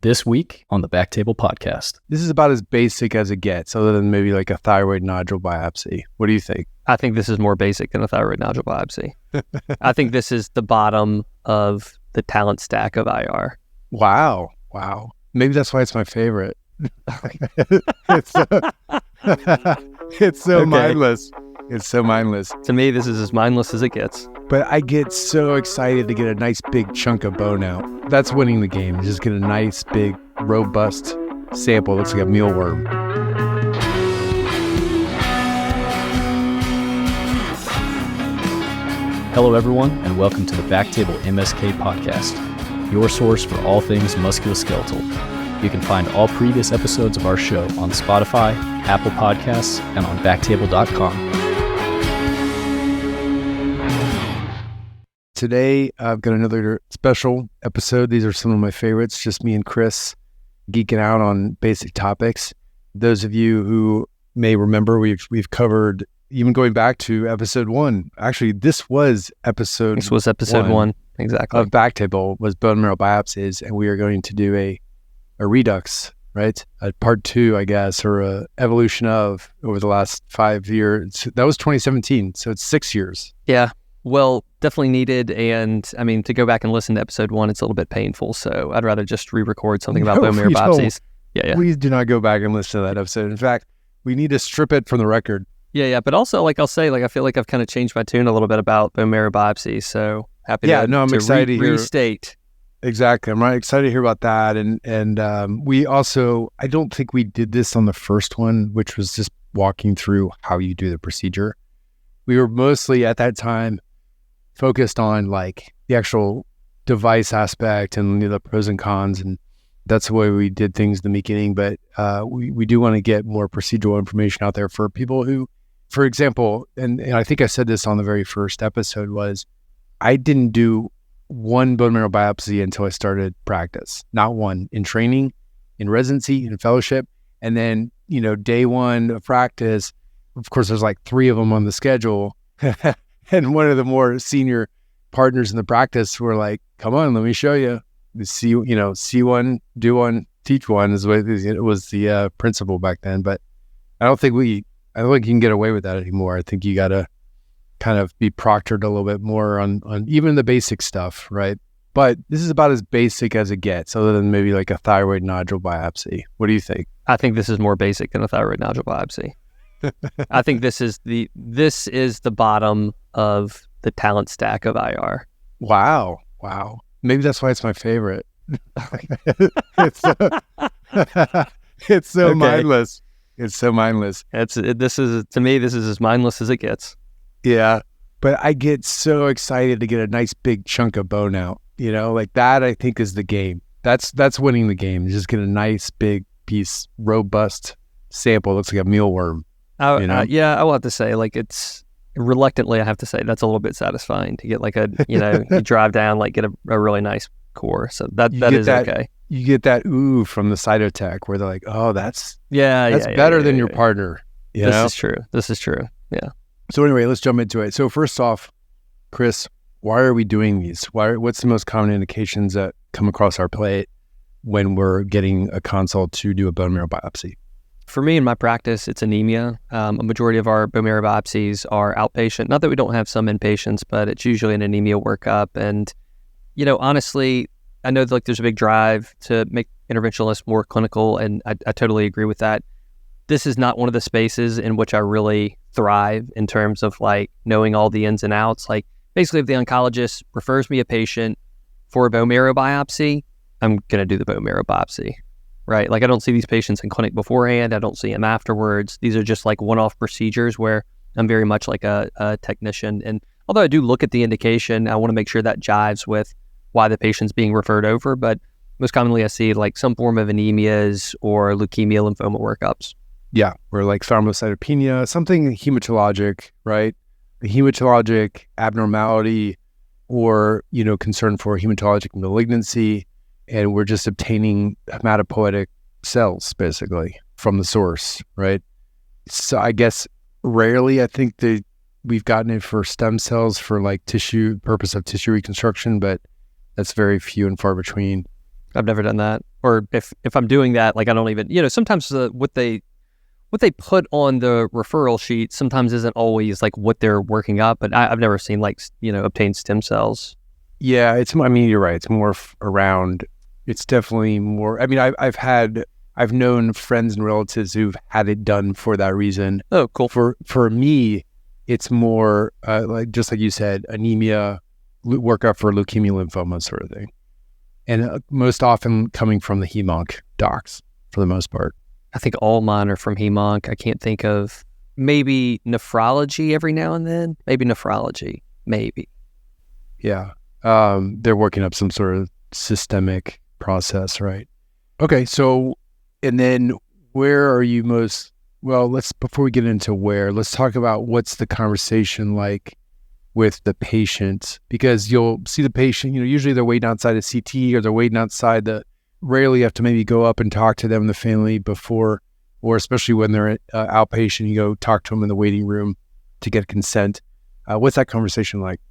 This week on the Back Table podcast. This is about as basic as it gets, other than maybe like a thyroid nodule biopsy. What do you think? I think this is more basic than a thyroid nodule biopsy. I think this is the bottom of the talent stack of IR. Wow. Maybe that's why it's my favorite. It's so Okay. mindless. It's so mindless. To me, this is as mindless as it gets. But I get so excited to get a nice big chunk of bone out. That's winning the game. Just get a nice big robust sample. Looks like a mealworm. Hello, everyone, and welcome to the Back Table MSK podcast, your source for all things musculoskeletal. You can find all previous episodes of our show on Spotify, Apple Podcasts, and on BackTable.com. Today, I've got another special episode. These are some of my favorites, just me and Chris geeking out on basic topics. Those of you who may remember, we've covered, even going back to episode 1. Actually, this was episode one. Exactly. Of Back Table, was bone marrow biopsies, and we are going to do a redux, right? A part 2, I guess, or a evolution of over the last 5 years. That was 2017, so it's 6 years. Yeah. Well, definitely needed. And I mean, to go back and listen to episode 1, it's a little bit painful. So I'd rather just re-record something about bone marrow biopsies. Yeah. Please do not go back and listen to that episode. In fact, we need to strip it from the record. Yeah. But also, like I'll say, like I feel like I've kind of changed my tune a little bit about bone marrow biopsies. So happy to excited to hear. Restate. Exactly. I'm right excited to hear about that. And we also, I don't think we did this on the first one, which was just walking through how you do the procedure. We were mostly at that time focused on like the actual device aspect and the pros and cons, and that's the way we did things in the beginning. But we do want to get more procedural information out there for people who, for example, and I think I said this on the very first episode, was I didn't do one bone marrow biopsy until I started practice. Not one. In training, in residency, in fellowship, and then, day one of practice, of course, there's like 3 of them on the schedule. And one of the more senior partners in the practice were like, come on, let me show you. See one, do one, teach one is what it was the principle back then. But I don't think you can get away with that anymore. I think you got to kind of be proctored a little bit more on even the basic stuff, right? But this is about as basic as it gets, other than maybe like a thyroid nodule biopsy. What do you think? I think this is more basic than a thyroid nodule biopsy. I think this is the bottom of the talent stack of IR. Wow. Maybe that's why it's my favorite. It's so Okay. mindless. It's so mindless. To me, this is as mindless as it gets. Yeah. But I get so excited to get a nice big chunk of bone out. Like that, I think, is the game. That's winning the game. Just get a nice big piece, robust sample. Looks like a mealworm. I will have to say, like, it's reluctantly, I have to say that's a little bit satisfying to get like a, you drive down, like get a really nice core. So that is okay. You get that ooh from the cytotech where they're like, oh, that's better better than your partner. This is true. Yeah. So anyway, let's jump into it. So first off, Chris, why are we doing these? What's the most common indications that come across our plate when we're getting a consult to do a bone marrow biopsy? For me, in my practice, it's anemia. A majority of our bone marrow biopsies are outpatient. Not that we don't have some inpatients, but it's usually an anemia workup. And, honestly, I know that, there's a big drive to make interventionalists more clinical, and I totally agree with that. This is not one of the spaces in which I really thrive in terms of knowing all the ins and outs. Like, basically, if the oncologist refers me a patient for a bone marrow biopsy, I'm going to do the bone marrow biopsy. Right? Like, I don't see these patients in clinic beforehand. I don't see them afterwards. These are just one-off procedures where I'm very much like a technician. And although I do look at the indication, I want to make sure that jives with why the patient's being referred over. But most commonly I see some form of anemias or leukemia, lymphoma workups. Yeah. Or like thrombocytopenia, something hematologic, right? A hematologic abnormality or, concern for hematologic malignancy. And we're just obtaining hematopoietic cells, basically, from the source, right? So I guess rarely, I think we've gotten it for stem cells for purpose of tissue reconstruction, but that's very few and far between. I've never done that. Or if I'm doing that, like I don't even, sometimes what they put on the referral sheet sometimes isn't always like what they're working up, but I've never seen obtain stem cells. Yeah, you're right. It's more around, it's definitely more, I've known friends and relatives who've had it done for that reason. Oh, cool. For me, it's more just like you said, anemia, workup for leukemia, lymphoma sort of thing. And most often coming from the hemonc docs for the most part. I think all mine are from hemonc. I can't think of, maybe nephrology every now and then. Maybe nephrology. Maybe. Yeah. They're working up some sort of systemic process, right? Okay. So, and then where are you before we get into let's talk about what's the conversation like with the patient, because you'll see the patient, usually they're waiting outside a CT or they're waiting outside rarely you have to maybe go up and talk to them, the family, before, or especially when they're outpatient, you go talk to them in the waiting room to get consent. What's that conversation like?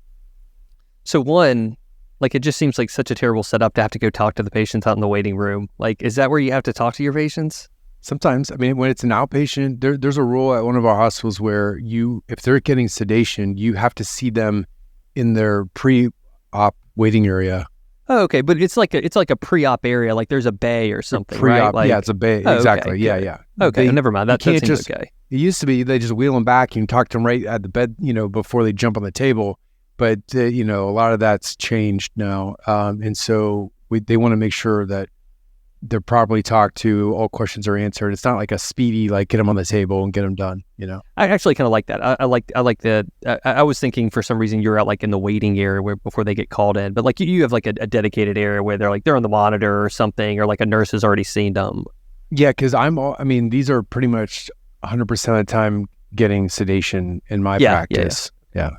So one, it just seems like such a terrible setup to have to go talk to the patients out in the waiting room. Is that where you have to talk to your patients? Sometimes. When it's an outpatient, there's a rule at one of our hospitals where if they're getting sedation, you have to see them in their pre-op waiting area. Oh, okay. But it's like a pre-op area, like there's a bay or something, pre-op, right? yeah, it's a bay. Oh, exactly. Okay, yeah. Okay, never mind. That seems okay. It used to be they just wheel them back and talk to them right at the bed, before they jump on the table. But, a lot of that's changed now. And so they want to make sure that they're properly talked to, all questions are answered. It's not like a speedy, get them on the table and get them done, I actually kind of like that. I like the, I was thinking for some reason you're out in the waiting area before they get called in, but you have a dedicated area where they're on the monitor or something, or a nurse has already seen them. Yeah, because these are pretty much 100% of the time getting sedation in my practice. Yeah.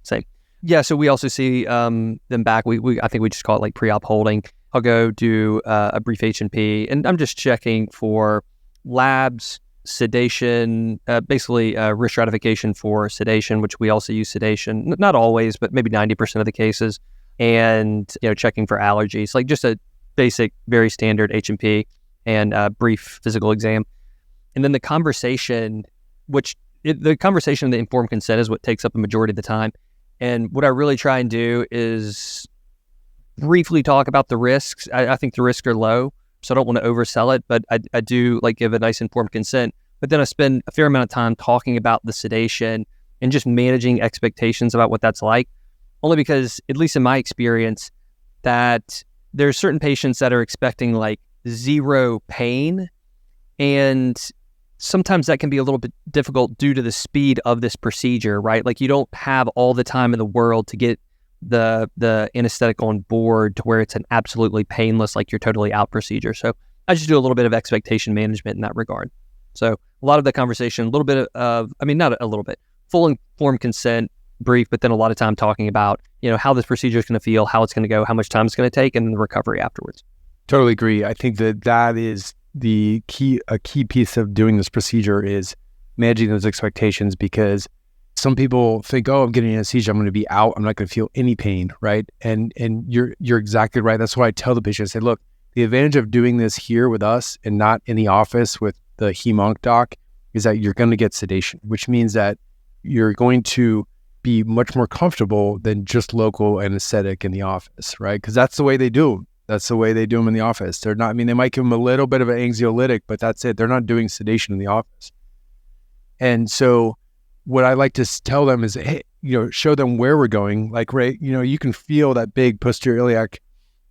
Same. Yeah, so we also see them back. I think we just call it pre-op holding. I'll go do a brief H&P, and I'm just checking for labs, sedation, basically risk stratification for sedation, which we also use sedation, not always, but maybe 90% of the cases, and checking for allergies, just a basic, very standard H&P and brief physical exam. And then the conversation, the conversation and the informed consent is what takes up a majority of the time. And what I really try and do is briefly talk about the risks. I think the risks are low, so I don't want to oversell it, but I do give a nice informed consent. But then I spend a fair amount of time talking about the sedation and just managing expectations about what that's like, only because, at least in my experience, that there's certain patients that are expecting zero pain, and sometimes that can be a little bit difficult due to the speed of this procedure, right? You don't have all the time in the world to get the anesthetic on board to where it's an absolutely painless, you're totally out procedure. So I just do a little bit of expectation management in that regard. So a lot of the conversation, a little bit of, not a little bit, full informed consent, brief, but then a lot of time talking about, how this procedure is going to feel, how it's going to go, how much time it's going to take, and then the recovery afterwards. Totally agree. I think that is a key piece of doing this procedure is managing those expectations, because some people think, oh, I'm getting anesthesia, I'm going to be out, I'm not going to feel any pain, right? And you're exactly right. That's why I tell the patient, I say, look, the advantage of doing this here with us and not in the office with the hemonc doc is that you're going to get sedation, which means that you're going to be much more comfortable than just local anesthetic in the office, right? Because that's the way they do them. That's the way they do them in the office. They're not, they might give them a little bit of an anxiolytic, but that's it. They're not doing sedation in the office. And so what I like to tell them is, hey, show them where we're going. Right, you can feel that big posterior iliac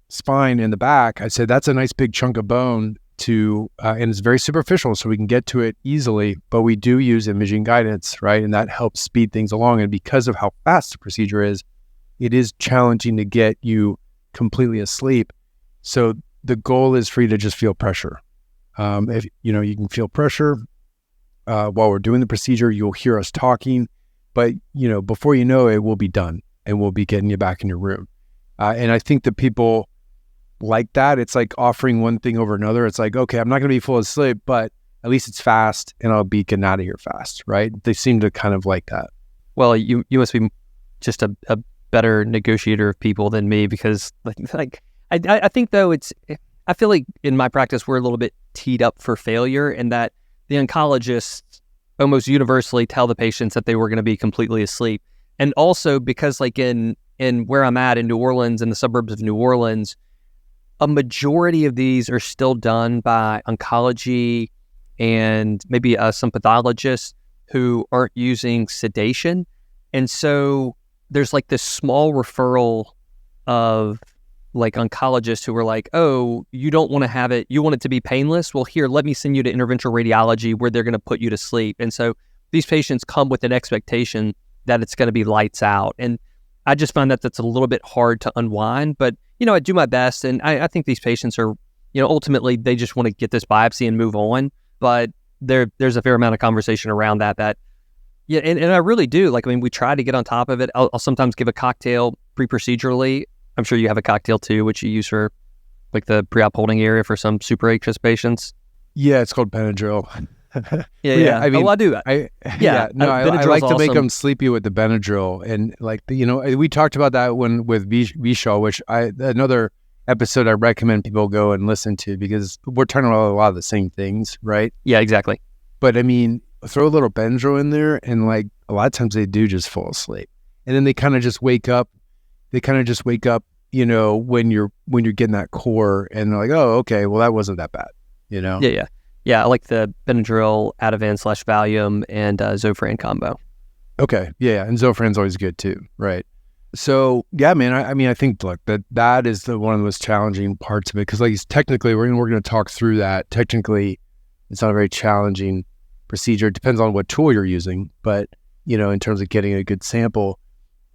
spine in the back. I said, that's a nice big chunk of bone and it's very superficial, so we can get to it easily, but we do use imaging guidance, right? And that helps speed things along. And because of how fast the procedure is, it is challenging to get you completely asleep. So the goal is for you to just feel pressure. If you can feel pressure while we're doing the procedure, you'll hear us talking, but before you know it, we'll be done and we'll be getting you back in your room. And I think that people like that. It's like offering one thing over another. It's like, okay, I'm not going to be full asleep, but at least it's fast and I'll be getting out of here fast, right? They seem to kind of like that. Well, you must be just a better negotiator of people than me, because I think though I feel like in my practice, we're a little bit teed up for failure in that the oncologists almost universally tell the patients that they were going to be completely asleep. And also because like in where I'm at in New Orleans, in the suburbs of New Orleans, a majority of these are still done by oncology and maybe some pathologists who aren't using sedation. And so there's like this small referral of like oncologists who were like, oh, you don't want to have it, you want it to be painless? Well, here, let me send you to interventional radiology where they're going to put you to sleep. And so these patients come with an expectation that it's going to be lights out. And I just find that that's a little bit hard to unwind, but I do my best. And I think these patients are, ultimately they just want to get this biopsy and move on. But there's a fair amount of conversation around that. Yeah, and I really do. Like, I mean, we try to get on top of it. I'll sometimes give a cocktail pre-procedurally. I'm sure you have a cocktail too, which you use for like the pre-op holding area for some super anxious patients. Yeah, it's called Benadryl. Yeah. I mean, I do. I like to make them sleepy with the Benadryl, and like we talked about that with Vishal, which another episode I recommend people go and listen to because we're talking about a lot of the same things, right? Yeah, exactly. But I mean, throw a little Benadryl in there, and like a lot of times they do just fall asleep, and then they kind of just wake up. When you're getting that core, and they're like, oh, okay, well that wasn't that bad, Yeah, I like the Benadryl, Ativan / Valium, and Zofran combo. Okay, yeah, and Zofran's always good too, right? So yeah, man, I think look that is one of the most challenging parts of it because like technically we're going to talk through that. Technically, it's not a very challenging procedure. It depends on what tool you're using, but in terms of getting a good sample.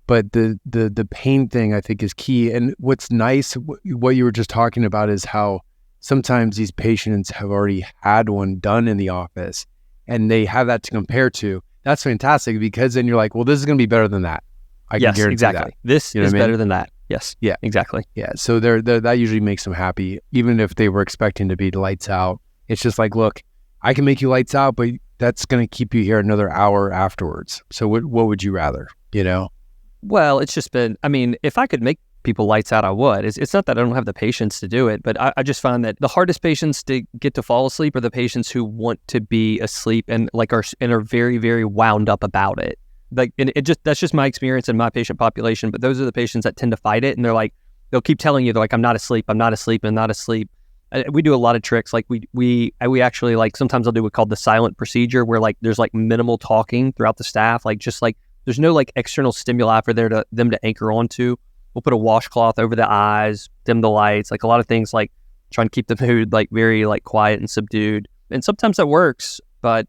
But the pain thing I think is key. And what's nice, what you were just talking about is how sometimes these patients have already had one done in the office and they have that to compare to. That's fantastic because then you're like, well, this is going to be better than that. I can guarantee exactly. that. This is better than that. Yes. Yeah. Exactly. Yeah. So that usually makes them happy, even if they were expecting to be lights out. It's just like, look, I can make you lights out, but that's going to keep you here another hour afterwards. So what would you rather, Well, it's just been, I mean, if I could make people lights out, I would. It's not that I don't have the patience to do it, but I just find that the hardest patients to get to fall asleep are the patients who want to be asleep and are very, very wound up about it. Like, and that's just my experience in my patient population, but those are the patients that tend to fight it. And they're like, they'll keep telling you, they're like, I'm not asleep. We do a lot of tricks. Like we actually like, sometimes I'll do what's called the silent procedure where like, there's like minimal talking throughout the staff. Like just like, there's no like external stimuli for them to anchor onto. We'll put a washcloth over the eyes, dim the lights, like a lot of things like trying to keep the mood like very like quiet and subdued. And sometimes that works, but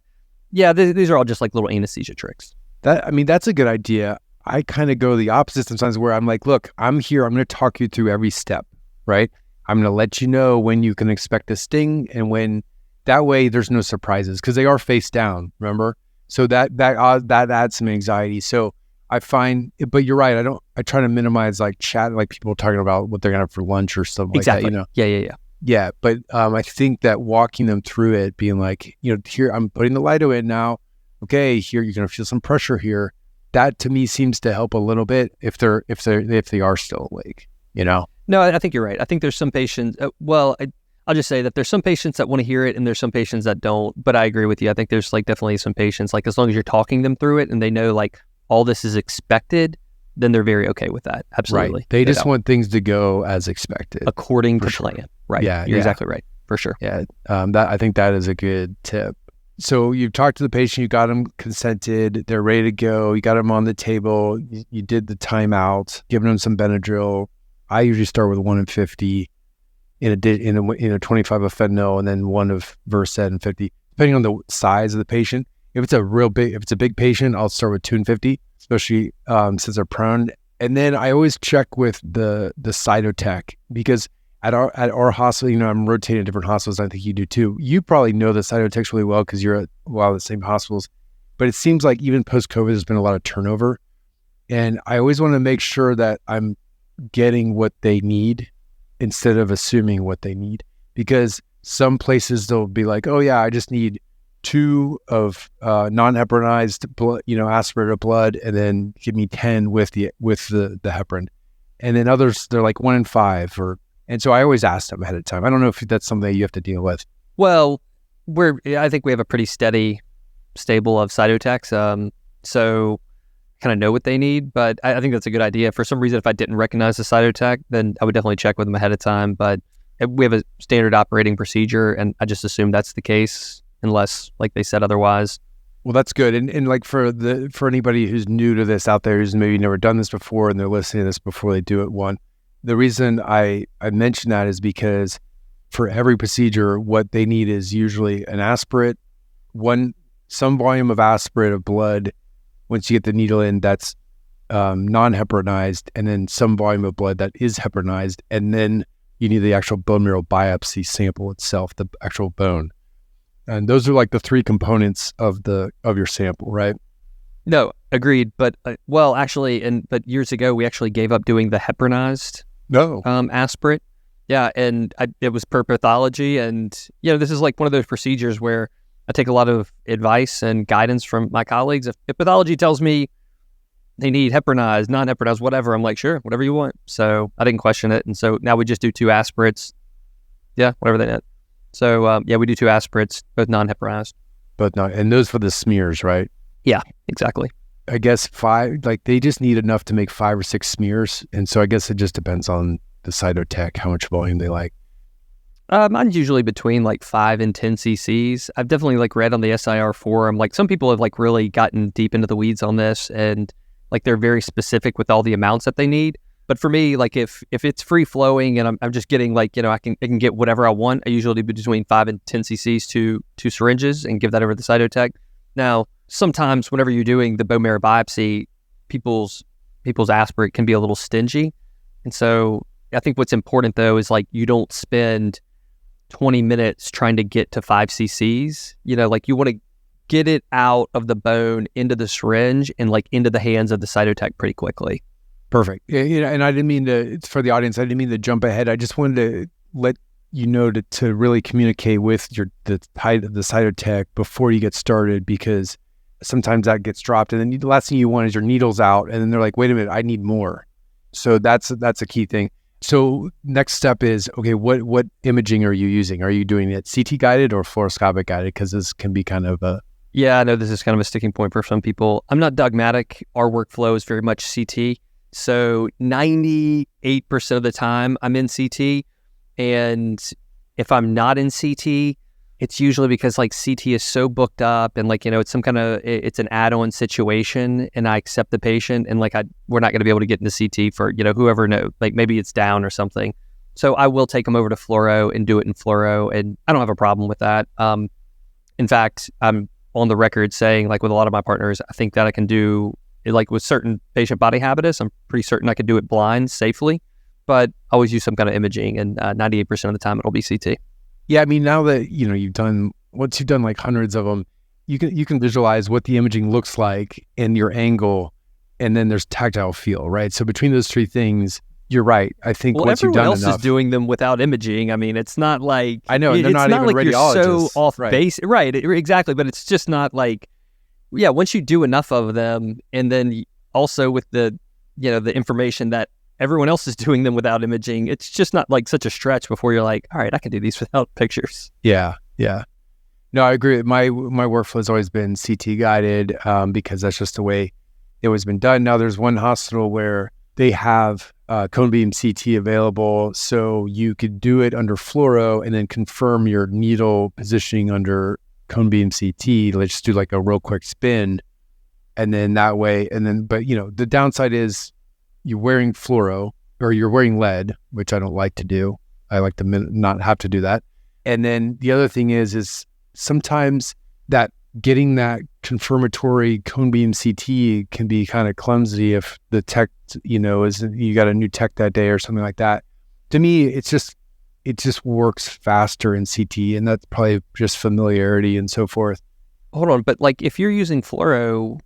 yeah, these are all just like little anesthesia tricks. That's a good idea. I kind of go the opposite sometimes where I'm like, look, I'm here. I'm going to talk you through every step, right? I'm going to let you know when you can expect a sting and when that way there's no surprises because they are face down, remember? So that adds some anxiety. So I find, but you're right. I try to minimize like chat, like people talking about what they're going to have for lunch or something like that, Yeah. But I think that walking them through it, being like, here, I'm putting the lido in now. Okay, here, you're going to feel some pressure here. That to me seems to help a little bit if they are still awake, No, I think you're right. I think there's some patients, I'll just say that there's some patients that want to hear it and there's some patients that don't, but I agree with you. I think there's like definitely some patients, like as long as you're talking them through it and they know like all this is expected, then they're very okay with that. Absolutely. Right. They just want things to go as expected. According to plan. Right. Yeah. You're exactly right. For sure. Yeah. I think that is a good tip. So you've talked to the patient, you got them consented, they're ready to go, you got them on the table, you did the timeout, giving them some Benadryl. I usually start with 1 and 50 in a 25 of fentanyl and then 1 of Versed and 50, depending on the size of the patient. If it's a big patient, I'll start with 2 and 50, especially since they're prone. And then I always check with the cytotech because at our hospital, I'm rotating at different hospitals. I think you do too. You probably know the cytotechs really well because you're at a lot of the same hospitals. But it seems like even post-COVID, there's been a lot of turnover. And I always want to make sure that I'm getting what they need instead of assuming what they need. Because some places they'll be like, oh yeah, I just need 2 of non-heparinized blood, aspirated blood, and then give me 10 with the heparin. And then others, they're like 1 and 5 or And so I always ask them ahead of time. I don't know if that's something that you have to deal with. Well, I think we have a pretty steady stable of cytotechs. So kind of know what they need, but I think that's a good idea. For some reason, if I didn't recognize the cytotech, then I would definitely check with them ahead of time. But we have a standard operating procedure, and I just assume that's the case, unless like they said otherwise. Well, that's good. And like for anybody who's new to this out there, who's maybe never done this before and they're listening to this before they do it, the reason I mention that is because for every procedure, what they need is usually an aspirate, some volume of aspirate of blood once you get the needle in that's non-heparinized, and then some volume of blood that is heparinized, and then you need the actual bone marrow biopsy sample itself, the actual bone. And those are like the three components of your sample, right? No, agreed. But but years ago we actually gave up doing the heparinized aspirate. Yeah, and it was per pathology, and this is like one of those procedures where I take a lot of advice and guidance from my colleagues. If pathology tells me they need heparinized, non-heparinized, whatever, I'm like, sure, whatever you want. So I didn't question it, and so now we just do 2 aspirates. Yeah, whatever they need. So we do 2 aspirates, both non-heparinized. And those for the smears, right? Yeah, exactly. I guess 5, like they just need enough to make 5 or 6 smears, and so I guess it just depends on the cytotech, how much volume they like. Mine's usually between like 5 and 10 cc's. I've definitely like read on the SIR forum, like some people have like really gotten deep into the weeds on this, and like they're very specific with all the amounts that they need. But for me, like if it's free flowing and I'm just getting like, I can get whatever I want, I usually do between 5 and 10 cc's to syringes and give that over to the cytotech. Now, sometimes whenever you're doing the bone marrow biopsy, people's aspirate can be a little stingy. And so I think what's important though is like you don't spend 20 minutes trying to get to 5 cc's. Like you want to get it out of the bone into the syringe and like into the hands of the cytotech pretty quickly. Perfect. Yeah, and I didn't mean to, for the audience, I didn't mean to jump ahead. I just wanted to let you know to really communicate with the cytotech before you get started, because sometimes that gets dropped, and then the last thing you want is your needles out, and then they're like, wait a minute, I need more. So that's a key thing. So next step is, okay, what imaging are you using? Are you doing it CT guided or fluoroscopic guided? Because this can be kind of a... Yeah, I know this is kind of a sticking point for some people. I'm not dogmatic. Our workflow is very much CT. So 98% of the time I'm in CT. And if I'm not in CT, it's usually because like CT is so booked up and like, it's some kind of, it's an add-on situation, and I accept the patient, and like we're not going to be able to get into CT for, whoever knows, like maybe it's down or something. So I will take them over to fluoro and do it in fluoro, and I don't have a problem with that. In fact, I'm on the record saying, like with a lot of my partners, I think that I can do it, like with certain patient body habitus, I'm pretty certain I could do it blind safely, but I always use some kind of imaging, and 98% of the time it'll be CT. Yeah, I mean, now that once you've done like hundreds of them, you can visualize what the imaging looks like and your angle, and then there's tactile feel, right? So between those 3 things, you're right. I think once you've done enough, everyone else is doing them without imaging. I mean, it's not like I know they're not even like radiologists. You're so off right. base, right? Exactly, but it's just not like, yeah. Once you do enough of them, and then also with the the information that everyone else is doing them without imaging, it's just not like such a stretch before you're like, all right, I can do these without pictures. Yeah. No, I agree. My workflow has always been CT guided because that's just the way it was been done. Now there's one hospital where they have cone beam CT available, so you could do it under fluoro and then confirm your needle positioning under cone beam CT. Let's just do like a real quick spin, and then that way. And then, but the downside is you're wearing fluoro or you're wearing lead, which I don't like to do. I like to not have to do that. And then the other thing is sometimes that getting that confirmatory cone beam CT can be kind of clumsy if the tech, is you got a new tech that day or something like that. To me, it just works faster in CT, and that's probably just familiarity and so forth. Hold on, but like if you're using fluoro,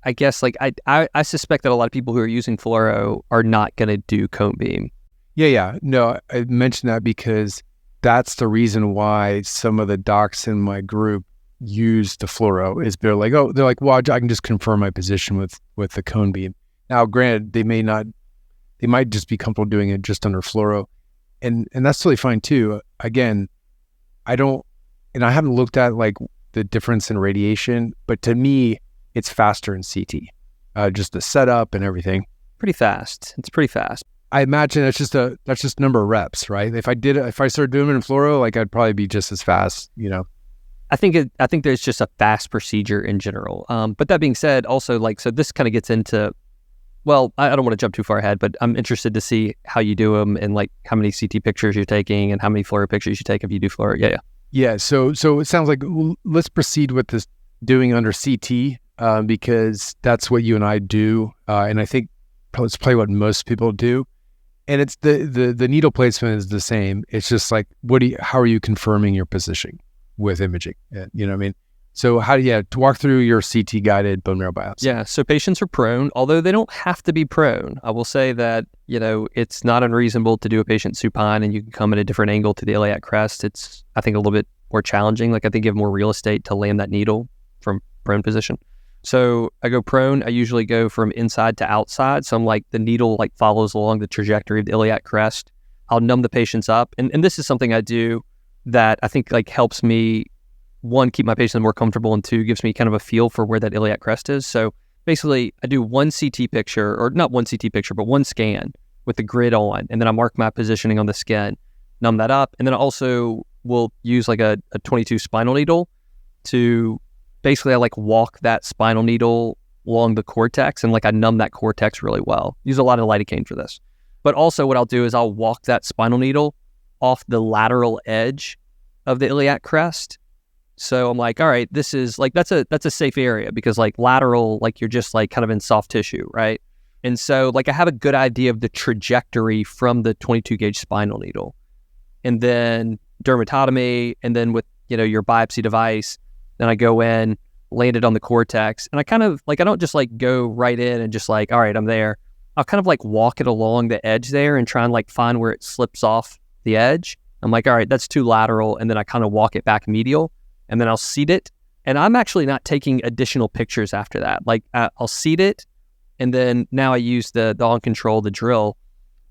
I guess like I suspect that a lot of people who are using fluoro are not going to do cone beam. Yeah. No, I mentioned that because that's the reason why some of the docs in my group use the fluoro. Is they're like, well, I can just confirm my position with the cone beam. Now, granted, they might just be comfortable doing it just under fluoro. and that's totally fine too. Again, I haven't looked at like the difference in radiation, but to me, it's faster in CT. Just the setup and everything. Pretty fast. It's pretty fast. I imagine that's just number of reps, right? If I started doing it in fluoro, like I'd probably be just as fast, I think there's just a fast procedure in general. But that being said, also so this kind of gets into, well, I don't want to jump too far ahead, but I'm interested to see how you do them and like how many CT pictures you're taking and how many fluoro pictures you take if you do fluoro. Yeah. So it sounds like let's proceed with this doing under CT because that's what you and I do, and I think it's probably what most people do. And it's the needle placement is the same. It's just like how are you confirming your position with imaging? You know what I mean? So to walk through your CT guided bone marrow biopsy. Yeah. So patients are prone, although they don't have to be prone. I will say that, it's not unreasonable to do a patient supine and you can come at a different angle to the iliac crest. It's, I think, a little bit more challenging. Like I think you have more real estate to land that needle from prone position. So I go prone. I usually go from inside to outside. So I'm like the needle follows along the trajectory of the iliac crest. I'll numb the patients up. And this is something I do that I think helps me, one, keep my patients more comfortable, and two, gives me kind of a feel for where that iliac crest is. So basically I do one CT picture, or not one CT picture, but one scan with the grid on. And then I mark my positioning on the skin, numb that up. And then I also will use a 22 spinal needle to basically I walk that spinal needle along the cortex and I numb that cortex really well. Use a lot of lidocaine for this. But also what I'll do is I'll walk that spinal needle off the lateral edge of the iliac crest. So I'm like, all right, this is that's a safe area because lateral, you're just kind of in soft tissue, right? And so I have a good idea of the trajectory from the 22 gauge spinal needle. And then dermatotomy, and then with your biopsy device, then I go in, land it on the cortex, and I kind of I don't just go right in and just all right, I'm there. I'll kind of walk it along the edge there and try and find where it slips off the edge. I'm all right, that's too lateral, and then I kind of walk it back medial, and then I'll seat it. And I'm actually not taking additional pictures after that. I'll seat it, and then now I use the OnControl, the drill.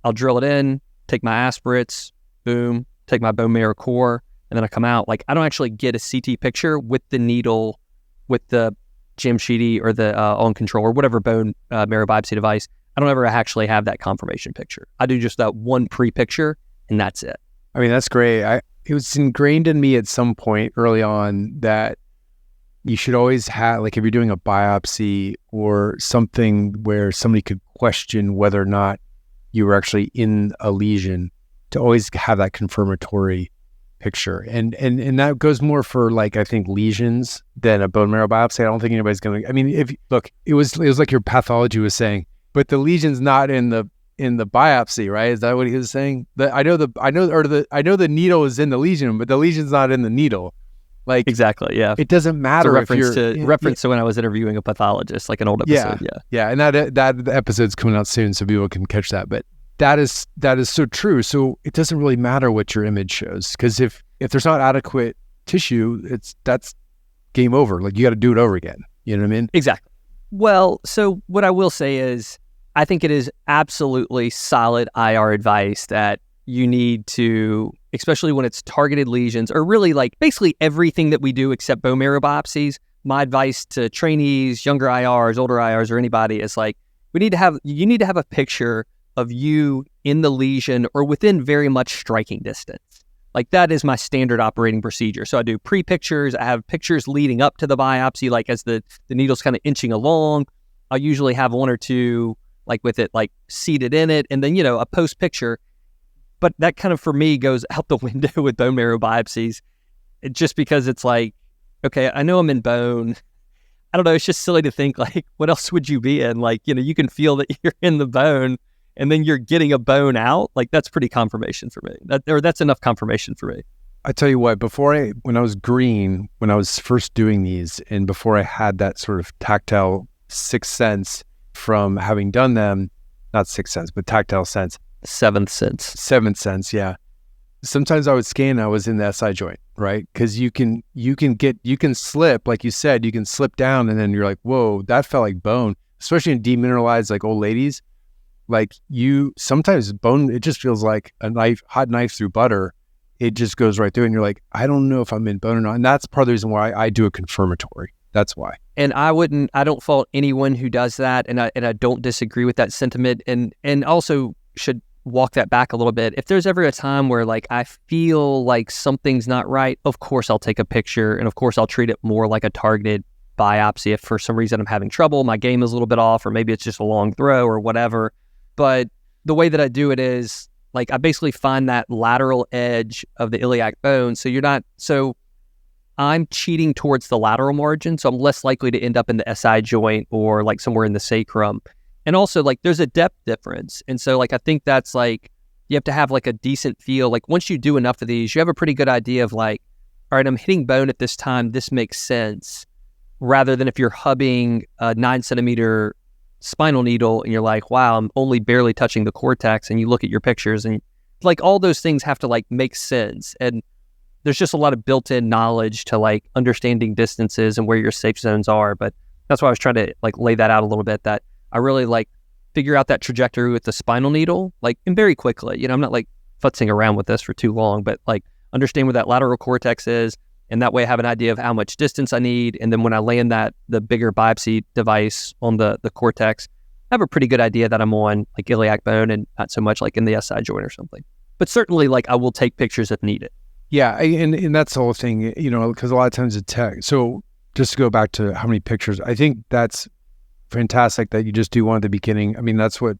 I'll drill it in, take my aspirates, boom, take my bone marrow core, and then I come out. I don't actually get a CT picture with the needle, with the Jamshid or the OnControl or whatever bone marrow biopsy device. I don't ever actually have that confirmation picture. I do just that one pre-picture, and that's it. I mean, that's great. It was ingrained in me at some point early on that you should always have, if you're doing a biopsy or something where somebody could question whether or not you were actually in a lesion, to always have that confirmatory picture. And that goes more for I think lesions than a bone marrow biopsy. I don't think anybody's going to, I mean, it was like your pathology was saying, but the lesion's not in the biopsy, right? Is that what he was saying? I know the needle is in the lesion, but the lesion's not in the needle. Exactly, yeah. It doesn't matter if you're reference to when I was interviewing a pathologist, an old episode. Yeah. And that episode's coming out soon, so people can catch that. But that is so true. So it doesn't really matter what your image shows, because if there's not adequate tissue, that's game over. You got to do it over again. You know what I mean? Exactly. Well, so what I will say is, I think it is absolutely solid IR advice that you need to, especially when it's targeted lesions, or really basically everything that we do except bone marrow biopsies. My advice to trainees, younger IRs, older IRs, or anybody is you need to have a picture of you in the lesion or within very much striking distance. That is my standard operating procedure. So I do pre-pictures. I have pictures leading up to the biopsy, as the needle's kind of inching along. I'll usually have one or two with it seated in it, and then a post picture. But that kind of for me goes out the window with bone marrow biopsies, just because it's okay, I know I'm in bone. I don't know, it's just silly to think what else would you be in? You can feel that you're in the bone and then you're getting a bone out. That's pretty confirmation for me. That's enough confirmation for me. I tell you what, when I was green, when I was first doing these, and before I had that sort of tactile sixth sense from having done them, not sixth sense, but tactile sense. Seventh sense, yeah. Sometimes I would scan, I was in the SI joint, right? Because you can slip, like you said, you can slip down and then you're whoa, that felt like bone, especially in demineralized old ladies. Like sometimes bone, it just feels like a hot knife through butter. It just goes right through, and you're like, I don't know if I'm in bone or not. And that's part of the reason why I do a confirmatory. That's why. And I don't fault anyone who does that, and I don't disagree with that sentiment, and also should walk that back a little bit. If there's ever a time where like I feel like something's not right, of course I'll take a picture, and of course I'll treat it more like a targeted biopsy. If for some reason I'm having trouble, my game is a little bit off, or maybe it's just a long throw or whatever. But the way that I do it is like I basically find that lateral edge of the iliac bone. So I'm cheating towards the lateral margin, so I'm less likely to end up in the SI joint or like somewhere in the sacrum. And also like there's a depth difference. And so like I think that's like you have to have like a decent feel. Like once you do enough of these, you have a pretty good idea of like, all right, I'm hitting bone at this time, this makes sense. Rather than if you're hubbing a 9 centimeter spinal needle and you're like, wow, I'm only barely touching the cortex, and you look at your pictures and like all those things have to like make sense. And there's just a lot of built-in knowledge to like understanding distances and where your safe zones are. But that's why I was trying to like lay that out a little bit, that I really like figure out that trajectory with the spinal needle, like, and very quickly. You know, I'm not like futzing around with this for too long, but like understand where that lateral cortex is. And that way I have an idea of how much distance I need. And then when I land the bigger biopsy device on the cortex, I have a pretty good idea that I'm on like iliac bone and not so much like in the SI joint or something. But certainly like I will take pictures if needed. Yeah. And that's the whole thing, you know, because a lot of times it's tech. So just to go back to how many pictures, I think that's fantastic that you just do one at the beginning. I mean, that's what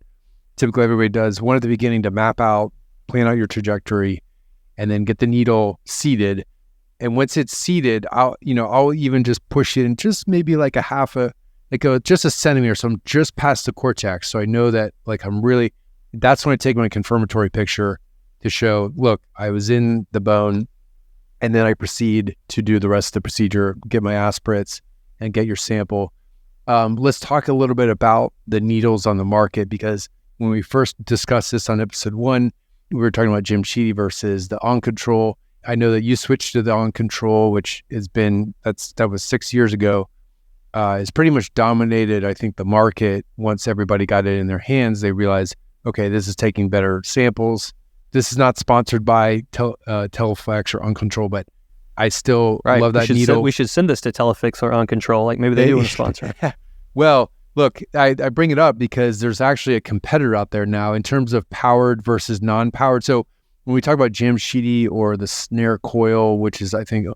typically everybody does. One at the beginning to map out, plan out your trajectory, and then get the needle seated. And once it's seated, I'll even just push it in just maybe like just a centimeter. So I'm just past the cortex. So I know that like that's when I take my confirmatory picture to show, look, I was in the bone, and then I proceed to do the rest of the procedure, get my aspirates and get your sample. Let's talk a little bit about the needles on the market, because when we first discussed this on episode 1, we were talking about Jamshid versus the OnControl. I know that you switched to the OnControl, which that was 6 years ago. It's pretty much dominated, I think, the market. Once everybody got it in their hands, they realized, okay, this is taking better samples. This is not sponsored by Teleflex or OnControl, but I still love that needle. We should send this to Teleflex or OnControl. Like maybe they do want to sponsor. Well, look, I bring it up because there's actually a competitor out there now in terms of powered versus non-powered. So when we talk about Jamshid or the snare coil, which is, I think,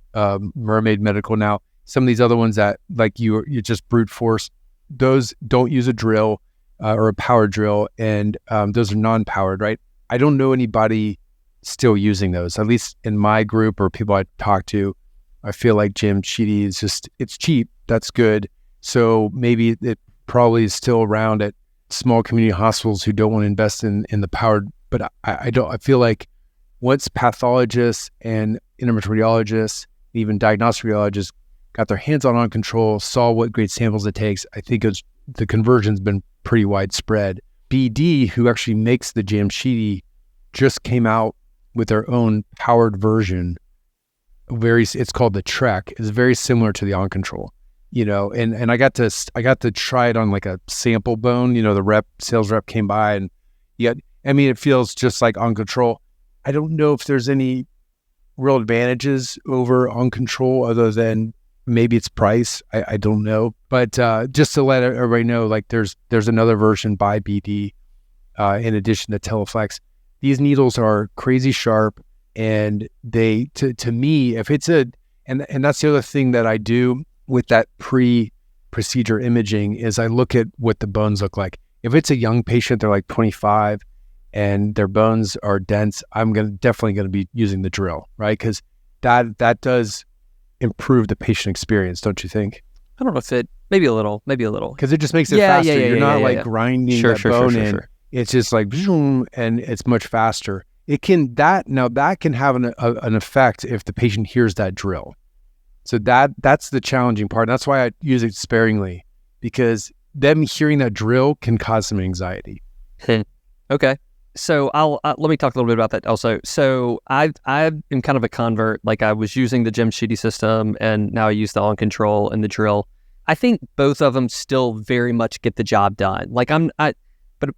Mermaid Medical now, some of these other ones that like you just brute force, those don't use a drill or a power drill, and those are non-powered, right? I don't know anybody still using those, at least in my group or people I talk to. I feel like Jamshid is it's cheap. That's good. So maybe it probably is still around at small community hospitals who don't want to invest in the powered, but I feel like once pathologists and interventional radiologists, even diagnostic radiologists got their hands on OnControl, saw what great samples it takes, I think the conversion's been pretty widespread. BD, who actually makes the Jamshid, just came out with their own powered version. It's called the Trek. It's very similar to the OnControl, you know, and I got to try it on like a sample bone. You know, the sales rep came by, and it feels just like OnControl. I don't know if there's any real advantages over OnControl other than maybe it's price. I don't know. But just to let everybody know, like there's another version by BD in addition to Teleflex. These needles are crazy sharp, and they, to me, if it's and that's the other thing that I do with that pre-procedure imaging is I look at what the bones look like. If it's a young patient, they're like 25, and their bones are dense, I'm definitely going to be using the drill, right? Because that does improve the patient experience, don't you think? I don't know if maybe a little. Because it just makes it faster. You're not grinding that bone in. Sure. It's just like, zoom, and it's much faster. That can have an effect if the patient hears that drill. So that's the challenging part. And that's why I use it sparingly, because them hearing that drill can cause some anxiety. Okay. So let me talk a little bit about that also. So I am kind of a convert. Like I was using the Jamshid system, and now I use the OnControl and the drill. I think both of them still very much get the job done. Like but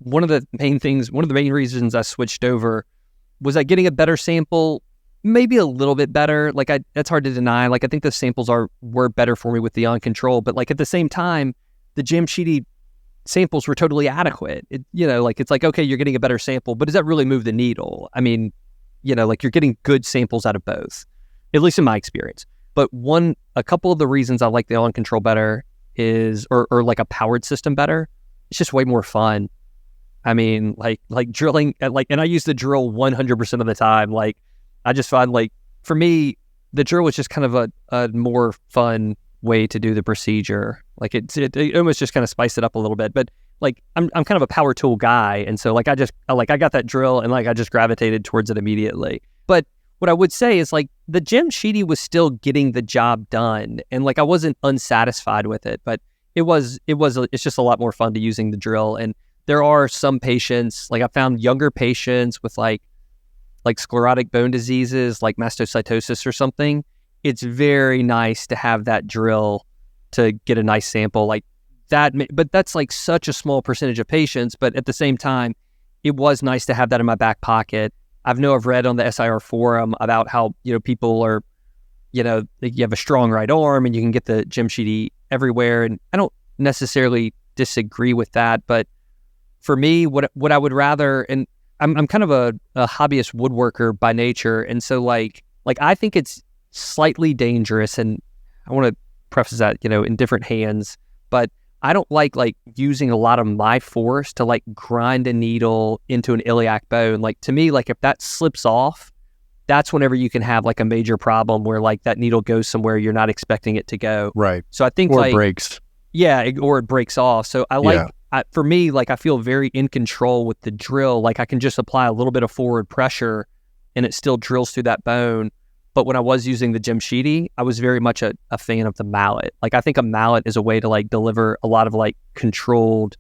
one of the main reasons I switched over was I getting a better sample, maybe a little bit better. Like that's hard to deny. Like I think the samples were better for me with the OnControl, but like at the same time, the Jamshid samples were totally adequate. It's like, okay, you're getting a better sample, but does that really move the needle? I mean, like you're getting good samples out of both, at least in my experience. But a couple of the reasons I like the OnControl better is, or like a powered system better, it's just way more fun. I mean, like drilling, and I use the drill 100% of the time. Like, I just find like, for me, the drill was just kind of a more fun way to do the procedure. Like it almost just kind of spiced it up a little bit. But like I'm kind of a power tool guy, and so like I got that drill and like I just gravitated towards it immediately. But what I would say is like the Jamshid was still getting the job done, and like I wasn't unsatisfied with it, but it's just a lot more fun to using the drill. And there are some patients, like I found younger patients with like sclerotic bone diseases, like mastocytosis or something. It's very nice to have that drill to get a nice sample like that. But that's like such a small percentage of patients. But at the same time, it was nice to have that in my back pocket. I've read on the SIR forum about how, people are, you have a strong right arm and you can get the Jamshid everywhere. And I don't necessarily disagree with that. But for me, what I would rather, and I'm kind of a hobbyist woodworker by nature. And so like I think it's slightly dangerous, and I want to preface that, in different hands, but I don't like using a lot of my force to like grind a needle into an iliac bone. Like to me, like if that slips off, that's whenever you can have like a major problem where like that needle goes somewhere you're not expecting it to go. Right. So I think or it breaks. Yeah, or it breaks off. So I like, for me, like I feel very in control with the drill. Like I can just apply a little bit of forward pressure and it still drills through that bone. But when I was using the Jamshid, I was very much a fan of the mallet. Like I think a mallet is a way to like deliver a lot of like controlled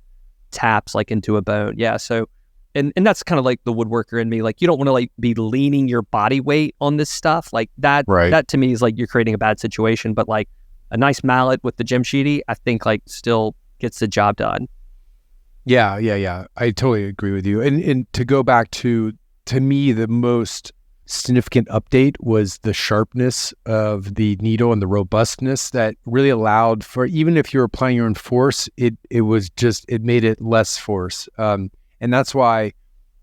taps like into a bone. Yeah. So, and that's kind of like the woodworker in me. Like you don't want to like be leaning your body weight on this stuff. Like that, that to me is like you're creating a bad situation. But like a nice mallet with the Jamshid, I think like still gets the job done. Yeah. I totally agree with you. And to go back to me, the most significant update was the sharpness of the needle and the robustness that really allowed for, even if you're applying your own force, it made it less force. And that's why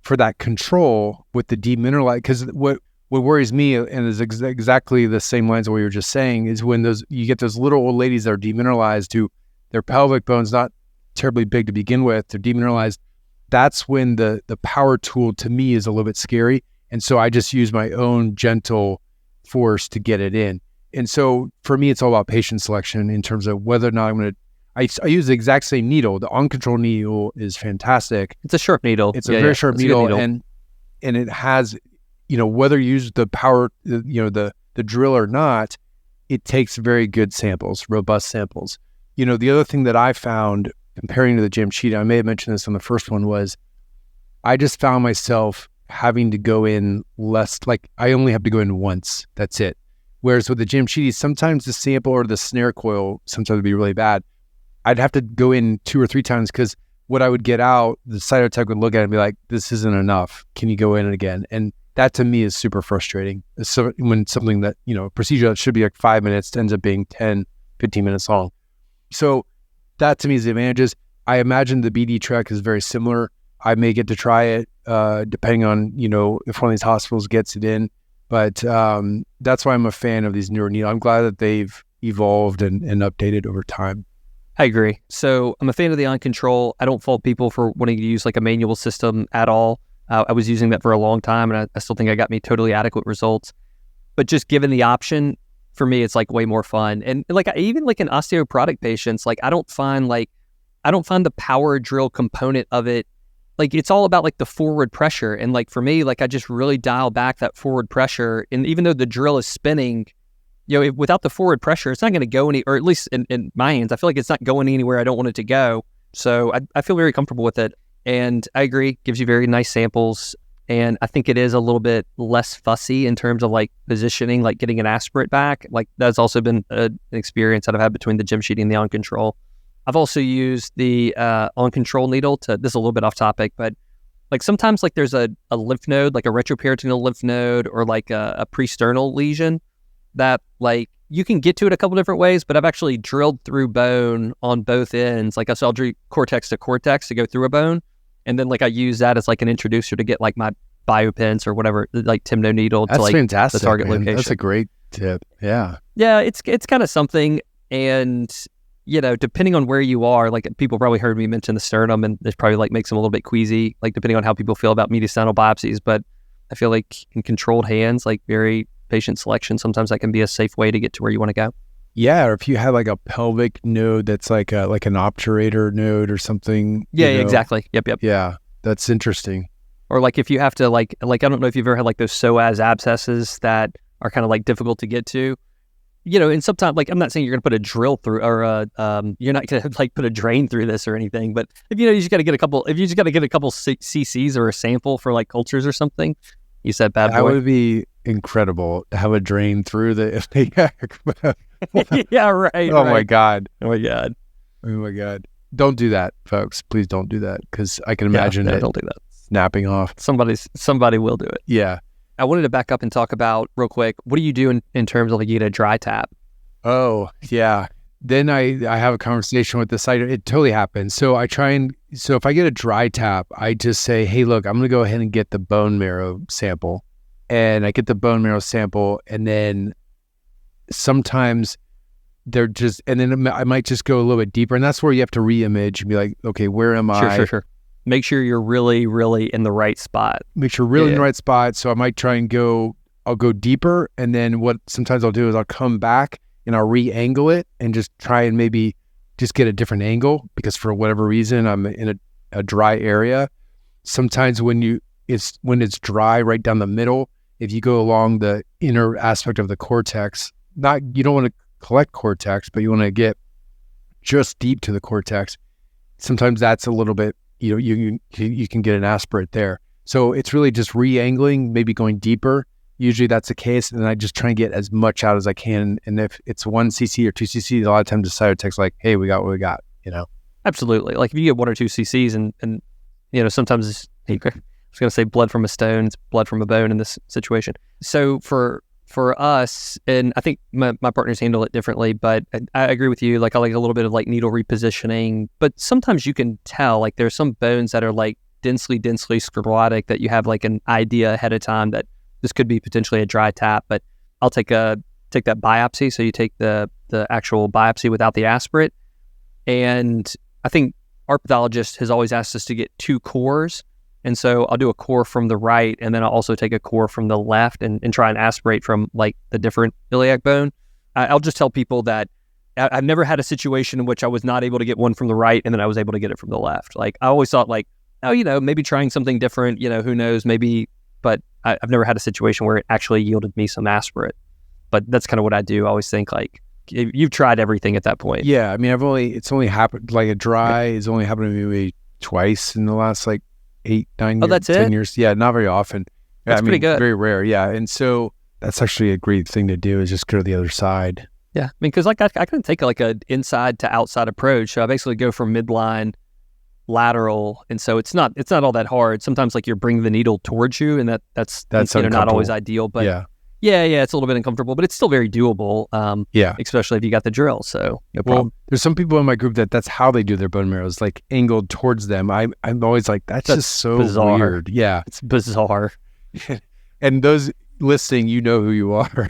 for that control with the demineralized, because what worries me, and is exactly the same lines of what you were just saying, is when you get those little old ladies that are demineralized, who their pelvic bone's not terribly big to begin with, they're demineralized. That's when the power tool to me is a little bit scary. And so I just use my own gentle force to get it in. And so for me, it's all about patient selection in terms of whether or not I'm going to, I use the exact same needle. The OnControl needle is fantastic. It's a sharp needle. It's a very sharp needle. And it has, whether you use the power, the drill or not, it takes very good samples, robust samples. The other thing that I found comparing to the Jamshid, I may have mentioned this on the first one, was I just found myself having to go in less, like I only have to go in once, that's it. Whereas with the Jamshid, sometimes the sample or the snare coil sometimes would be really bad. I'd have to go in 2 or 3 times, because what I would get out, the cytotech would look at it and be like, this isn't enough. Can you go in again? And that to me is super frustrating. So when something that, a procedure that should be like 5 minutes ends up being 10, 15 minutes long. So that to me is the advantages. I imagine the BD Trek is very similar. I may get to try it depending on, if one of these hospitals gets it in. But that's why I'm a fan of these newer needles. I'm glad that they've evolved and updated over time. I agree. So I'm a fan of the OnControl. I don't fault people for wanting to use like a manual system at all. I was using that for a long time, and I still think I got me totally adequate results. But just given the option, for me, it's like way more fun. And like even like in osteoporotic patients, like I don't find the power drill component of it. Like it's all about like the forward pressure. And like for me, like I just really dial back that forward pressure. And even though the drill is spinning, without the forward pressure, it's not going to go or at least in my hands, I feel like it's not going anywhere I don't want it to go. So I feel very comfortable with it. And I agree, gives you very nice samples. And I think it is a little bit less fussy in terms of like positioning, like getting an aspirate back. Like that's also been an experience that I've had between the Jamshid and the OnControl. I've also used the OnControl needle this is a little bit off topic, but like sometimes like there's a lymph node, like a retroperitoneal lymph node or like a presternal lesion that like you can get to it a couple different ways, but I've actually drilled through bone on both ends. Like I'll drill cortex to cortex to go through a bone. And then like I use that as like an introducer to get like my biopens or whatever, like Timno needle to like fantastic, the target man. location. That's a great tip. Yeah. Yeah, it's kind of something. And, you know, depending on where you are, like people probably heard me mention the sternum and this probably like makes them a little bit queasy, like depending on how people feel about mediastinal biopsies. But I feel like in controlled hands, like very patient selection, sometimes that can be a safe way to get to where you want to go. Yeah, or if you have like a pelvic node that's like an obturator node or something. Yeah, exactly. Yep. Yeah, that's interesting. Or like if you have to like I don't know if you've ever had like those psoas abscesses that are kind of like difficult to get to. You know, and sometimes, like, I'm not saying you're going to put a drill through or you're not going to like put a drain through this or anything, but if you just got to get a couple cc's or a sample for like cultures or something, you said bad boy. That would be incredible to have a drain through the Yeah, right. Oh my God. Oh my God. Oh my God. Don't do that, folks. Please don't do that because I can imagine it don't do that. Snapping off. Somebody will do it. Yeah. I wanted to back up and talk about real quick. What do you do in terms of like you get a dry tap? Oh yeah. Then I have a conversation with the site. It totally happens. So if I get a dry tap, I just say, hey, look, I'm going to go ahead and get the bone marrow sample. And I get the bone marrow sample. And then sometimes and then I might just go a little bit deeper. And that's where you have to re-image and be like, okay, where am I? Sure. Make sure you're really, really in the right spot. Make sure really in the right spot. So I might try and I'll go deeper. And then what sometimes I'll do is I'll come back and I'll re-angle it and just try and maybe just get a different angle because for whatever reason, I'm in a dry area. Sometimes when it's dry right down the middle, if you go along the inner aspect of the cortex, you don't want to collect cortex, but you want to get just deep to the cortex. Sometimes that's a little bit, you can get an aspirate there. So it's really just re-angling, maybe going deeper. Usually that's the case. And then I just try and get as much out as I can. And if it's 1 cc or 2 cc, a lot of times the cytotech's like, hey, we got what we got, Absolutely. Like if you get 1 or 2 cc's and sometimes I was going to say blood from a stone, it's blood from a bone in this situation. So for us, and I think my partners handle it differently, but I agree with you. Like I like a little bit of like needle repositioning, but sometimes you can tell like there's some bones that are like densely sclerotic that you have like an idea ahead of time that this could be potentially a dry tap. But I'll take that biopsy. So you take the actual biopsy without the aspirate, and I think our pathologist has always asked us to get 2 cores. And so I'll do a core from the right, and then I'll also take a core from the left and try and aspirate from like the different iliac bone. I'll just tell people that I've never had a situation in which I was not able to get one from the right and then I was able to get it from the left. Like I always thought like, oh, maybe trying something different, who knows, maybe, but I've never had a situation where it actually yielded me some aspirate. But that's kind of what I do. I always think like, you've tried everything at that point. Yeah. I mean, it's only happened, like a dry is only happened to me maybe twice in the last like 8, 9 years, that's 10 it? years. Yeah, not very often. That's pretty good. Very rare. Yeah. And so that's actually a great thing to do is just go to the other side. Yeah. I mean, because like I can take like an inside to outside approach. So I basically go from midline lateral. And so it's not all that hard. Sometimes like you're bringing the needle towards you and that's not always ideal, but yeah, it's a little bit uncomfortable, but it's still very doable. Especially if you got the drill. So no problem. There's some people in my group that's how they do their bone marrows, like angled towards them. I'm always like, that's just so bizarre. Weird. Yeah. It's bizarre. And those listening, you know who you are.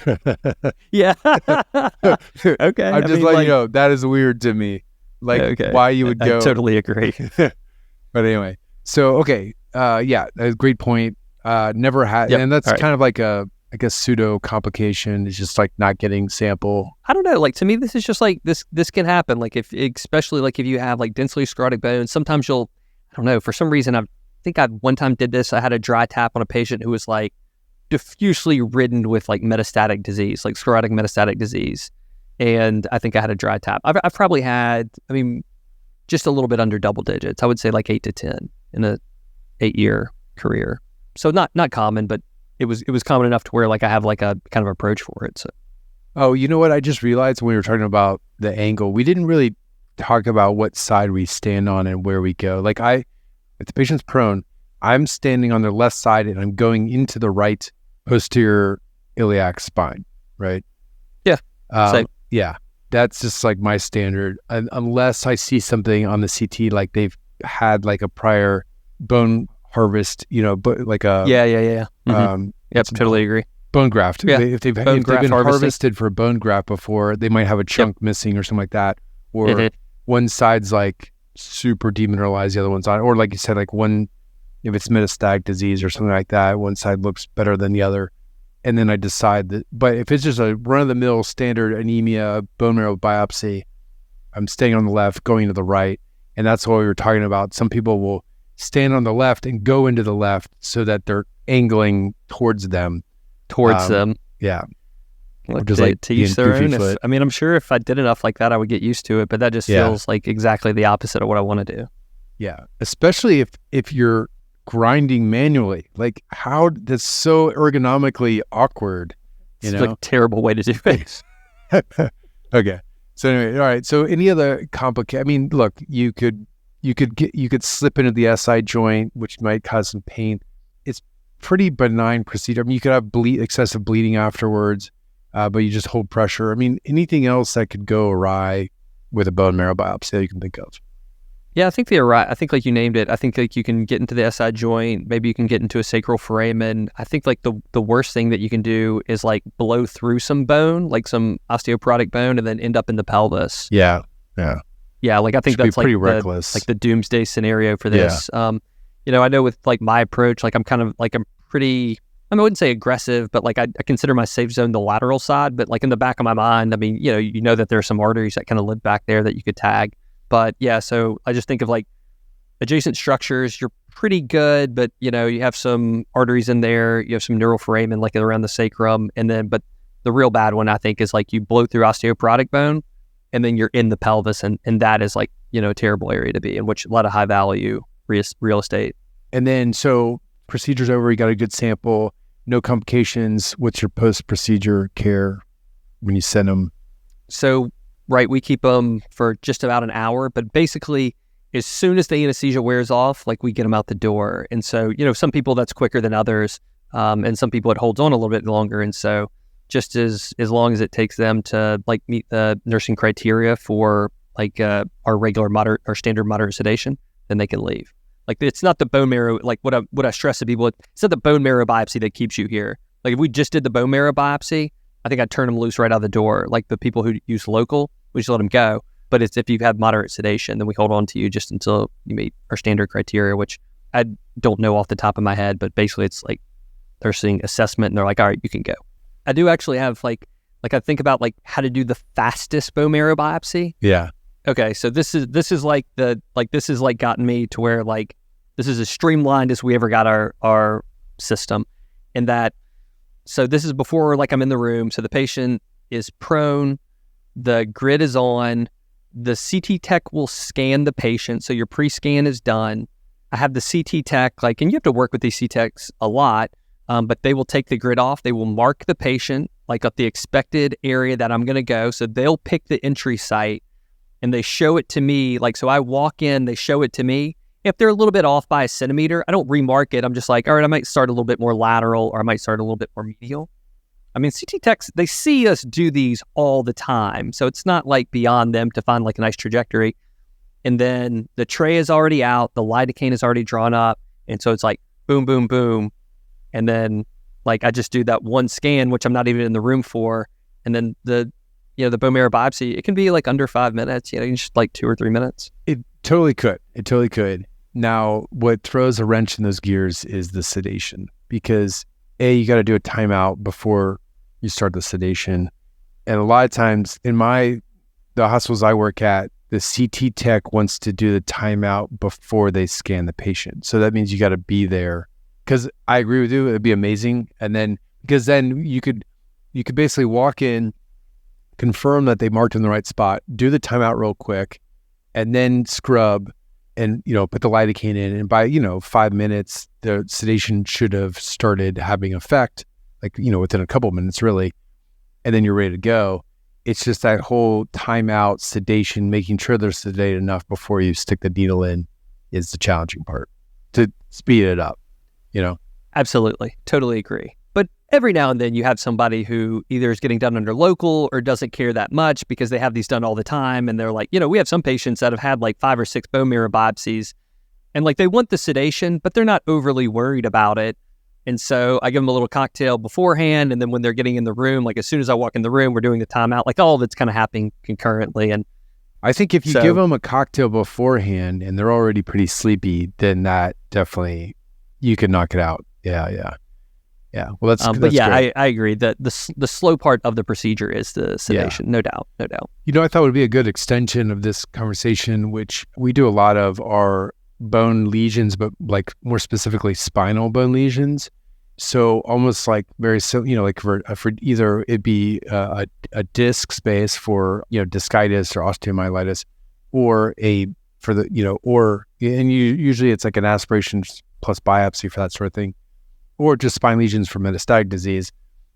Yeah. Okay. I'm just letting you know, that is weird to me. Like why you would go. I totally agree. But anyway, so, okay. That's a great point. Never had, and that's kind of like a pseudo complication. It's just like not getting sample. I don't know. Like to me, this is just like this can happen. Like especially like if you have like densely sclerotic bones, sometimes I don't know, for some reason, I think I one time did this. I had a dry tap on a patient who was like diffusely ridden with like metastatic disease, like sclerotic metastatic disease. And I think I had a dry tap. I've probably had, just a little bit under double digits. I would say like 8 to 10 in a 8-year career. So not common, but it was common enough to where like I have like a kind of approach for it. So. Oh, you know what? I just realized when we were talking about the angle, we didn't really talk about what side we stand on and where we go. Like if the patient's prone, I'm standing on their left side and I'm going into the right posterior iliac spine, right? Yeah. Same. Yeah. That's just like my standard. Unless I see something on the CT, like they've had like a prior bone harvest, but like a Yeah. Yep, totally agree. Bone graft. Yeah. If they've been harvesting. harvested for a bone graft before, they might have a chunk missing or something like that. Or one side's like super demineralized, the other one's not. Or like you said, like if it's metastatic disease or something like that, one side looks better than the other. And then I decide that, but if it's just a run-of-the-mill standard anemia, bone marrow biopsy, I'm staying on the left, going to the right. And that's what we were talking about. Some people will stand on the left and go into the left so that they're angling towards them. Yeah. Just like to each their own. I'm sure if I did enough like that, I would get used to it, but that just feels like exactly the opposite of what I want to do. Yeah. Especially if you're grinding manually, like how that's so ergonomically awkward. It's like a terrible way to do it. Okay. So anyway, all right. So any other look, you could slip into the SI joint, which might cause some pain. It's pretty benign procedure. You could have excessive bleeding afterwards, but you just hold pressure. Anything else that could go awry with a bone marrow biopsy that you can think of? Yeah, I think like you named it. I think like you can get into the SI joint. Maybe you can get into a sacral foramen. I think like the worst thing that you can do is like blow through some bone, like some osteoporotic bone, and then end up in the pelvis. Yeah. Like I think that's like pretty reckless. Like the doomsday scenario for this. Yeah. I know with like my approach, like I'm pretty. I wouldn't say aggressive, but like I consider my safe zone the lateral side. But like in the back of my mind, you know that there are some arteries that kind of live back there that you could tag. But yeah, so I just think of like adjacent structures, you're pretty good, but you have some arteries in there, you have some neural foramen like around the sacrum, but the real bad one I think is like you blow through osteoporotic bone and then you're in the pelvis and that is like, a terrible area to be in, which a lot of high value real estate. And then so procedure's over, you got a good sample, no complications. What's your post-procedure care when you send them? So right, we keep them for just about an hour, but basically as soon as the anesthesia wears off, like we get them out the door. And so, some people that's quicker than others, and some people it holds on a little bit longer. And so just as long as it takes them to like meet the nursing criteria for like our regular moderate or standard moderate sedation, then they can leave. Like it's not the bone marrow, like what I stress to people, it's not the bone marrow biopsy that keeps you here. Like if we just did the bone marrow biopsy, I think I'd turn them loose right out the door. Like the people who use local, we just let them go. But it's if you have moderate sedation, then we hold on to you just until you meet our standard criteria, which I don't know off the top of my head, but basically it's like they're seeing assessment and they're like, all right, you can go. I do actually have like I think about like how to do the fastest bone marrow biopsy. Yeah. Okay, so this is gotten me to where like this is as streamlined as we ever got our system, in that. So this is before like I'm in the room. So the patient is prone, the grid is on, the CT tech will scan the patient. So your pre-scan is done. I have the CT tech and you have to work with these CT techs a lot, but they will take the grid off. They will mark the patient like at the expected area that I'm going to go. So they'll pick the entry site and they show it to me. So I walk in, they show it to me. If they're a little bit off by a centimeter, I don't remark it. I'm just like, all right, I might start a little bit more lateral or I might start a little bit more medial. CT techs, they see us do these all the time. So it's not like beyond them to find like a nice trajectory. And then the tray is already out. The lidocaine is already drawn up. And so it's like boom, boom, boom. And then like I just do that one scan, which I'm not even in the room for. And then the bone marrow biopsy, it can be like under 5 minutes, just like 2 or 3 minutes. It totally could. Now, what throws a wrench in those gears is the sedation, because you got to do a timeout before you start the sedation. And a lot of times in the hospitals I work at, the CT tech wants to do the timeout before they scan the patient. So that means you got to be there, because I agree with you, it'd be amazing. And then, because then you could basically walk in, confirm that they marked in the right spot, do the timeout real quick, and then scrub and, put the lidocaine in. And by, 5 minutes, the sedation should have started having effect, within a couple of minutes, really. And then you're ready to go. It's just that whole timeout, sedation, making sure they're sedated enough before you stick the needle in is the challenging part to speed it up, Absolutely. Totally agree. But every now and then you have somebody who either is getting done under local or doesn't care that much because they have these done all the time. And they're like, we have some patients that have had like 5 or 6 bone marrow biopsies and like they want the sedation, but they're not overly worried about it. And so I give them a little cocktail beforehand. And then when they're getting in the room, like as soon as I walk in the room, we're doing the timeout, like all of it's kind of happening concurrently. And I think if you give them a cocktail beforehand and they're already pretty sleepy, then that definitely, you can knock it out. Yeah. Well, that's but yeah, great. I agree that the slow part of the procedure is the sedation. No doubt. I thought would be a good extension of this conversation, which we do a lot of, are bone lesions, but like more specifically spinal bone lesions. So almost like very, like for either it'd be a disc space for, discitis or osteomyelitis, or usually it's like an aspiration plus biopsy for that sort of thing, or just spine lesions for metastatic disease.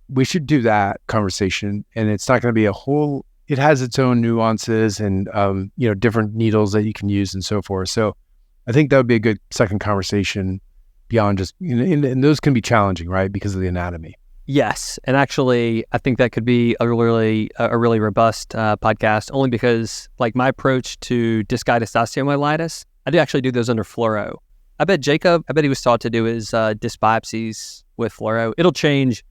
We should do that conversation, and it's not going to be it has its own nuances and, different needles that you can use and so forth. So I think that would be a good second conversation beyond just, and those can be challenging, right? Because of the anatomy. Yes. And actually, I think that could be a really robust podcast, only because like my approach to discitis osteomyelitis, I do actually do those under fluoro. I bet he was taught to do his disc biopsies with fluoro. It'll change.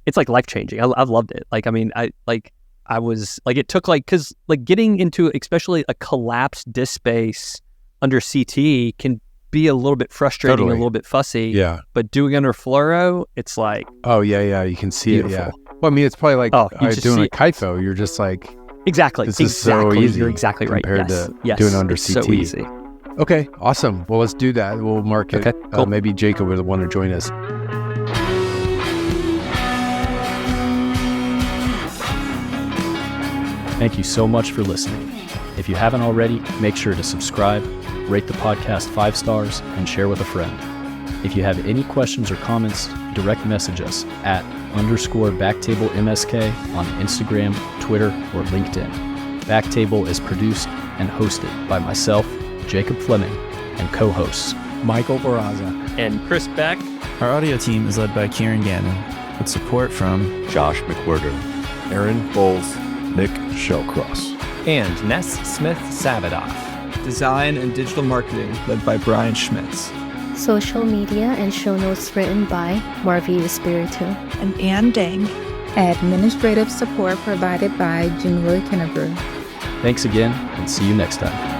It's like life changing. I've loved it. Like, I mean, it took because getting into especially a collapsed disc space under CT can be a little bit frustrating, Totally. a little bit fussy. Yeah. But doing under fluoro, it's like, oh yeah, you can see beautiful. it. Yeah. Well, I mean, it's probably like doing a it. kypho. You're just like, exactly. This is so easy. You're exactly right. compared to doing under CT. So easy. Okay, awesome. Well, let's do that. We'll mark it. Okay, cool. Maybe Jacob would want to join us. Thank you so much for listening. If you haven't already, make sure to subscribe, rate the podcast 5 stars, and share with a friend. If you have any questions or comments, direct message us at _BackTable MSK on Instagram, Twitter, or LinkedIn. BackTable is produced and hosted by myself, Jacob Fleming, and co-hosts Michael Barraza and Chris Beck. Our audio team is led by Kieran Gannon, with support from Josh McWhirter, Aaron Bowles, Nick Shellcross, and Ness Smith-Savadoff. Design and digital marketing led by Brian Schmitz. Social media and show notes written by Marvi Espiritu and Ann Dang. Administrative support provided by Junwood Kennebrew. Thanks again, and see you next time.